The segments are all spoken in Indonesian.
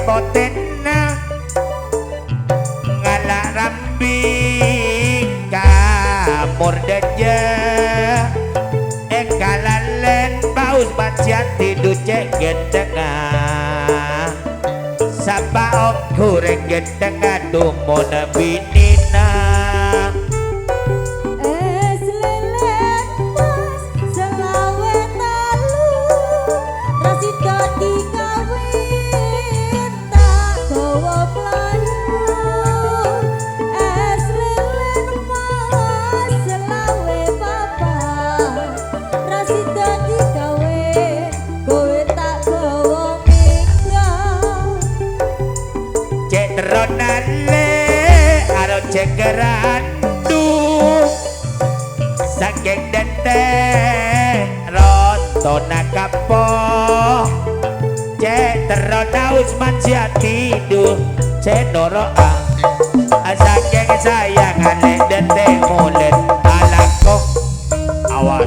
boten ngalak rambing kamur deje kalalen paus bacian tidur ceket tengah sapa goreng tengah dumona binina cegerandu saking dente rotona kapo cek terona Usman Jatidu cenoroa saking sayang alek dente mulet alakok awak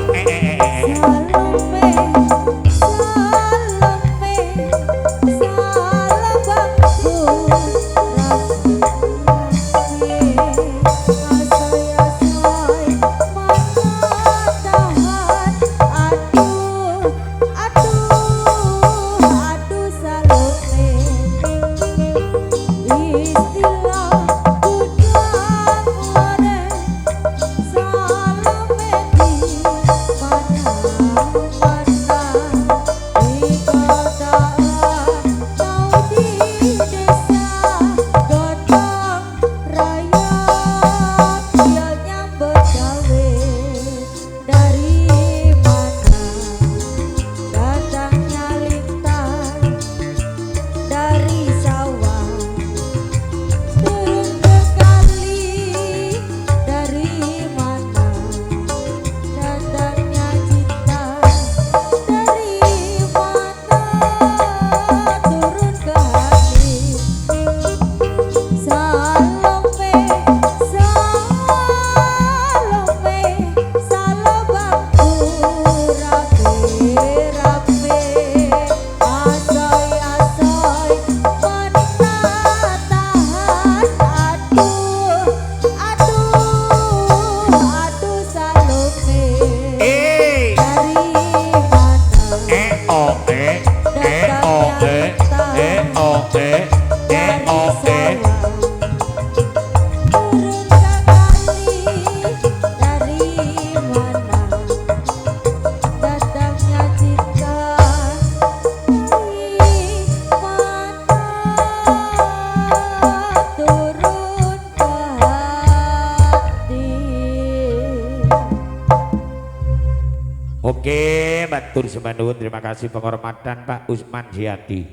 Oke, matur sembah terima kasih penghormatan Pak Usman Jati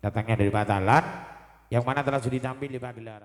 datangnya dari Batalan yang mana telah sudah ditampil di pagelaran.